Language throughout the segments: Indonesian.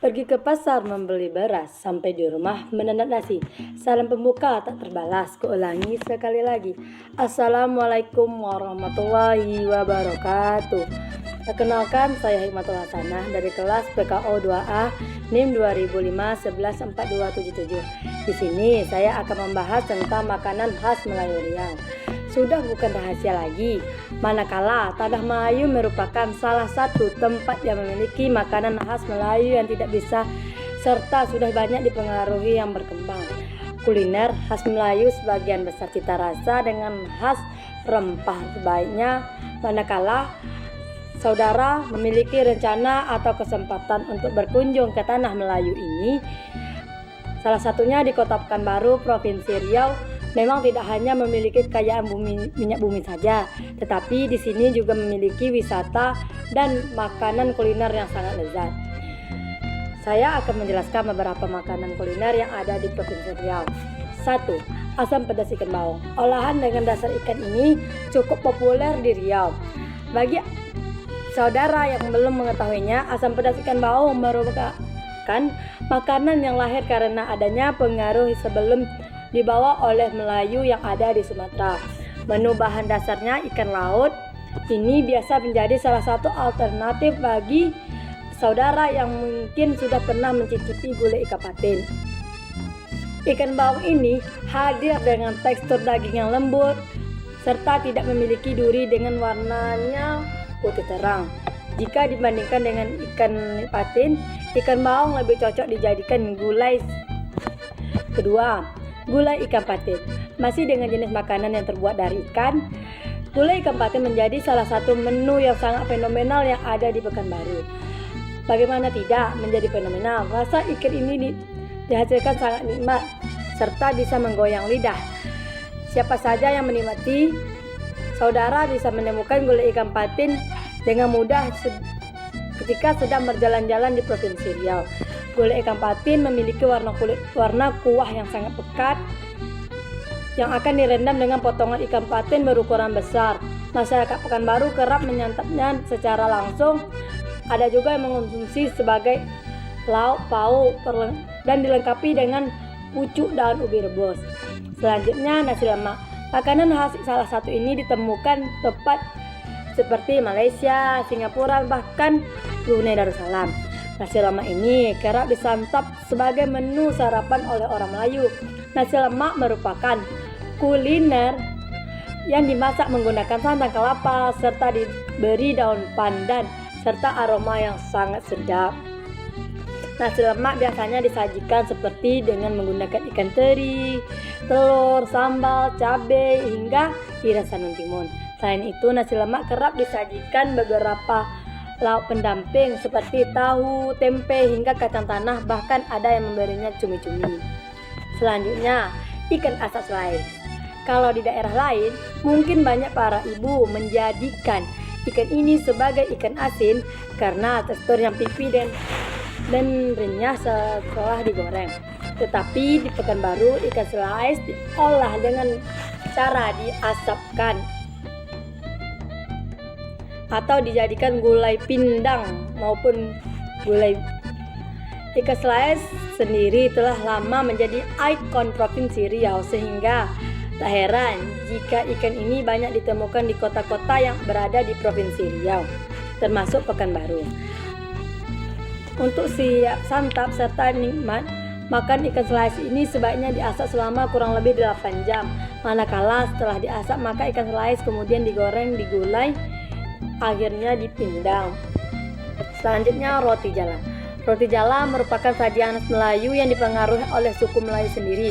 Pergi ke pasar membeli beras, sampai di rumah menenat nasi. Salam pembuka tak terbalas, kuulangi sekali lagi. Assalamualaikum warahmatullahi wabarakatuh. Perkenalkan, saya Hikmatul Hasanah dari kelas PKO 2A NIM 2005-114277. Di sini saya akan membahas tentang makanan khas Melayu Riau. Sudah bukan rahasia lagi, manakala tanah Melayu merupakan salah satu tempat yang memiliki makanan khas Melayu yang tidak bisa serta sudah banyak dipengaruhi yang berkembang. Kuliner khas Melayu sebagian besar cita rasa dengan khas rempah sebaiknya manakala saudara memiliki rencana atau kesempatan untuk berkunjung ke tanah Melayu ini. Salah satunya di Kota Pekanbaru, Provinsi Riau. Memang tidak hanya memiliki kekayaan minyak bumi saja, tetapi di sini juga memiliki wisata dan makanan kuliner yang sangat lezat. Saya akan menjelaskan beberapa makanan kuliner yang ada di Provinsi Riau. 1. Asam pedas ikan baung. Olahan dengan dasar ikan ini cukup populer di Riau. Bagi saudara yang belum mengetahuinya, asam pedas ikan baung merupakan makanan yang lahir karena adanya pengaruh sebelum dibawa oleh Melayu yang ada di Sumatera. Menu bahan dasarnya ikan laut. Ini biasa menjadi salah satu alternatif bagi saudara yang mungkin sudah pernah mencicipi gulai ikan patin. Ikan baung ini hadir dengan tekstur daging yang lembut serta tidak memiliki duri dengan warnanya putih terang. Jika dibandingkan dengan ikan patin, ikan baung lebih cocok dijadikan gulai. Kedua, gulai ikan patin. Masih dengan jenis makanan yang terbuat dari ikan, gulai ikan patin menjadi salah satu menu yang sangat fenomenal yang ada di Pekanbaru. Bagaimana tidak menjadi fenomenal? Rasa ikan ini dihasilkan sangat nikmat serta bisa menggoyang lidah. Siapa saja yang menikmati, saudara bisa menemukan gulai ikan patin dengan mudah ketika sedang berjalan-jalan di Provinsi Riau. Gulai ikan patin memiliki warna kuah yang sangat pekat yang akan direndam dengan potongan ikan patin berukuran besar. Masyarakat Pekanbaru kerap menyantapnya secara langsung. Ada juga yang mengonsumsi sebagai lauk pauk dan dilengkapi dengan pucuk daun ubi rebus. Selanjutnya, nasi lemak. Makanan khas salah satu ini ditemukan tepat seperti Malaysia, Singapura, bahkan Brunei Darussalam. Nasi lemak ini kerap disantap sebagai menu sarapan oleh orang Melayu. Nasi lemak merupakan kuliner yang dimasak menggunakan santan kelapa serta diberi daun pandan serta aroma yang sangat sedap. Nasi lemak biasanya disajikan seperti dengan menggunakan ikan teri, telur, sambal, cabai, hingga irisan timun. Selain itu, nasi lemak kerap disajikan beberapa lauk pendamping seperti tahu, tempe, hingga kacang tanah, bahkan ada yang memberinya cumi-cumi. Selanjutnya, ikan asap slice. Kalau di daerah lain, mungkin banyak para ibu menjadikan ikan ini sebagai ikan asin karena tekstur yang pipi dan renyah setelah digoreng. Tetapi di Pekanbaru, ikan slice diolah dengan cara diasapkan atau dijadikan gulai pindang maupun gulai. Ikan slice sendiri telah lama menjadi ikon Provinsi Riau sehingga tak heran jika ikan ini banyak ditemukan di kota-kota yang berada di Provinsi Riau, termasuk Pekanbaru. Untuk siap santap serta nikmat, makan ikan slice ini sebaiknya diasap selama kurang lebih 8 jam. Manakala setelah diasap, maka ikan slice kemudian digoreng di gulai, akhirnya dipindang. Selanjutnya, roti jala. Roti jala merupakan sajian khas Melayu yang dipengaruhi oleh suku Melayu sendiri.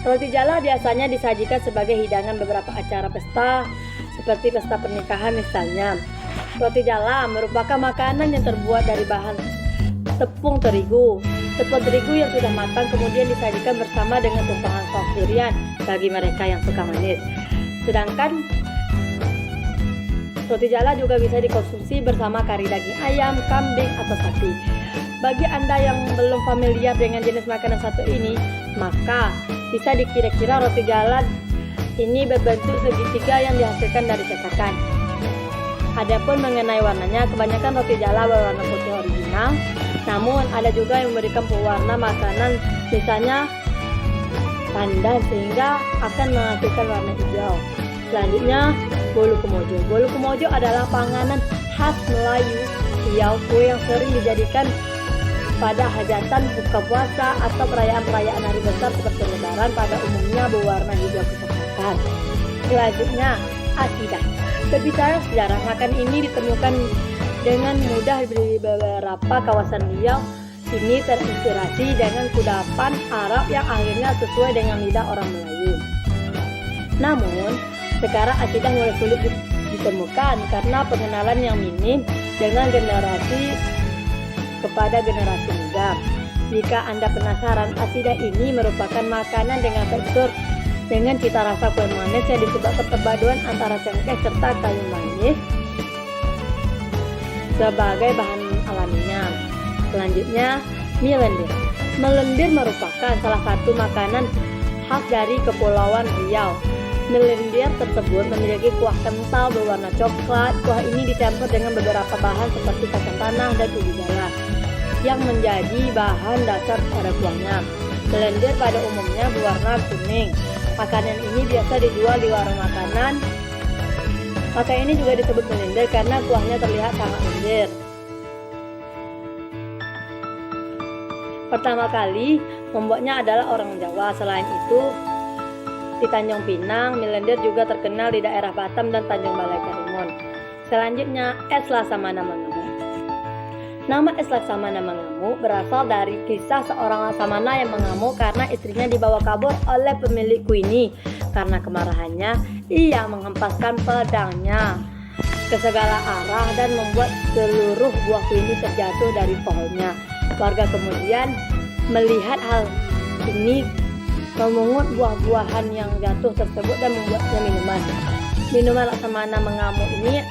Roti jala biasanya disajikan sebagai hidangan beberapa acara pesta, seperti pesta pernikahan misalnya. Roti jala merupakan makanan yang terbuat dari bahan tepung terigu. Tepung terigu yang sudah matang kemudian disajikan bersama dengan tumpahan saus durian bagi mereka yang suka manis. Sedangkan roti jala juga bisa dikonsumsi bersama kari daging ayam, kambing, atau sapi. Bagi Anda yang belum familiar dengan jenis makanan satu ini, maka bisa dikira-kira roti jala ini berbentuk segitiga yang dihasilkan dari cetakan. Adapun mengenai warnanya, kebanyakan roti jala berwarna putih original. Namun ada juga yang memberikan pewarna makanan misalnya pandan sehingga akan menghasilkan warna hijau. Selanjutnya bolu kemojo. Bolu kemojo adalah panganan khas Melayu Riau, kue yang sering dijadikan pada hajatan, buka puasa atau perayaan-perayaan hari besar seperti Lebaran, pada umumnya berwarna hijau kecoklatan. Selanjutnya asidah. Berbicara sejarah, makan ini ditemukan dengan mudah di beberapa kawasan Riau. Ini terinspirasi dengan kudapan Arab yang akhirnya sesuai dengan lidah orang Melayu. Namun, sekarang asidah mulai sulit ditemukan karena pengenalan yang minim dengan generasi kepada generasi muda. Jika Anda penasaran, asidah ini merupakan makanan dengan tekstur dengan cita rasa kue manis yang disebabkan perpaduan antara cengkeh serta kayu manis sebagai bahan alaminya. Selanjutnya, mie lendir. Mie lendir merupakan salah satu makanan khas dari Kepulauan Riau. Mie lendir tersebut memiliki kuah kental berwarna coklat. Kuah ini dicampur dengan beberapa bahan seperti kacang tanah dan ubi jalar yang menjadi bahan dasar pada kuahnya. Mie lendir pada umumnya berwarna kuning. Makanan ini biasa dijual di warung makanan. Maka ini juga disebut mie lendir karena kuahnya terlihat sangat lendir. Pertama kali membuatnya adalah orang Jawa. Selain itu, di Tanjung Pinang, mie lendir juga terkenal di daerah Batam dan Tanjung Balai Karimun. Selanjutnya, es Laksamana Mangamu. Nama es Laksamana Mangamu berasal dari kisah seorang Laksamana yang mengamuk karena istrinya dibawa kabur oleh pemilik kuini. Karena kemarahannya, ia menghempaskan pedangnya ke segala arah dan membuat seluruh buah kuini terjatuh dari pohonnya. Warga kemudian melihat hal ini, memungut buah-buahan yang jatuh tersebut dan membuatnya minuman. Minuman Laksamana Mangamu ini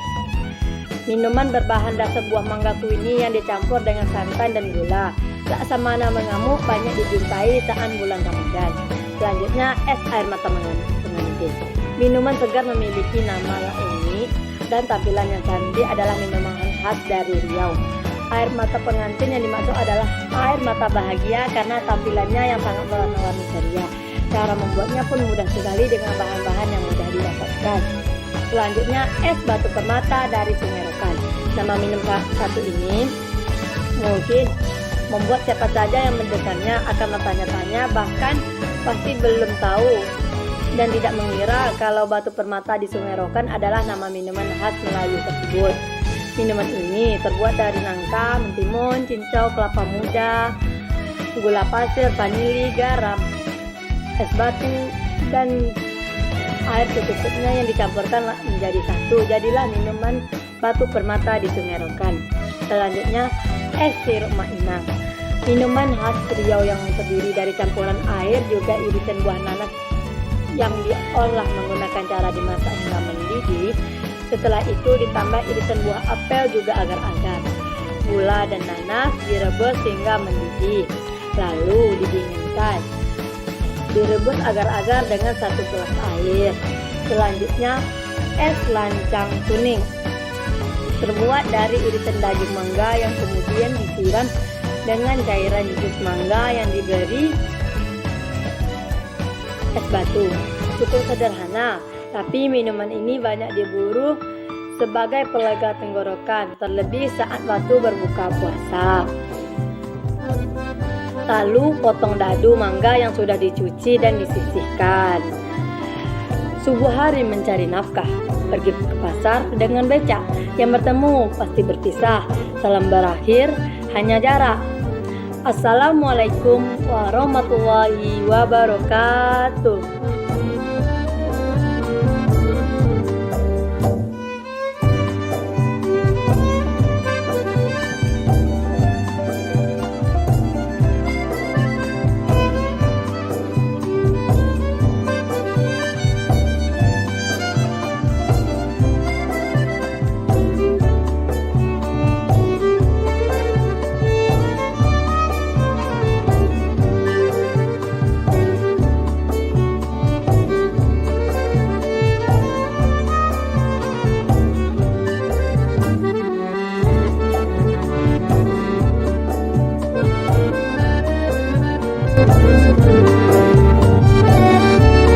minuman berbahan dasar buah mangga kuini yang dicampur dengan santan dan gula. Laksamana Mangamu banyak dijumpai saat bulan Ramadan. Selanjutnya, es air mata pengantin. Minuman segar memiliki nama ini dan tampilan yang cantik adalah minuman khas dari Riau. Air mata pengantin yang dimaksud adalah air mata bahagia karena tampilannya yang sangat mewarna-warni ceria. Cara membuatnya pun mudah sekali dengan bahan-bahan yang mudah didapatkan. Selanjutnya, es batu permata dari Sungai Rokan. Nama minum satu ini mungkin membuat siapa saja yang mendengarnya akan bertanya-tanya, bahkan pasti belum tahu dan tidak mengira kalau batu permata di Sungai Rokan adalah nama minuman khas Melayu tersebut. Minuman ini terbuat dari nangka, mentimun, cincau, kelapa muda, gula pasir, vanili, garam, es batu, dan air secukupnya yang dicampurkan menjadi satu. Jadilah minuman batu permata di Sungai Rokan. Selanjutnya, es sirup Mak Inang. Minuman khas Riau yang terdiri dari campuran air juga irisan buah nanas yang diolah menggunakan cara dimasak hingga mendidih. Setelah itu ditambah irisan buah apel juga agar-agar. Gula dan nanas direbus hingga mendidih, lalu didinginkan. Direbus agar-agar dengan 1 gelas air. Selanjutnya, es lancang kuning. Terbuat dari irisan daging mangga yang kemudian disiram dengan cairan jus mangga yang diberi es batu. Cukup sederhana, tapi minuman ini banyak diburu sebagai pelega tenggorokan, terlebih saat waktu berbuka puasa. Lalu potong dadu mangga yang sudah dicuci dan disisihkan. Subuh hari mencari nafkah, pergi ke pasar dengan becak. Yang bertemu pasti berpisah, salam berakhir hanya jarak. Assalamualaikum warahmatullahi wabarakatuh.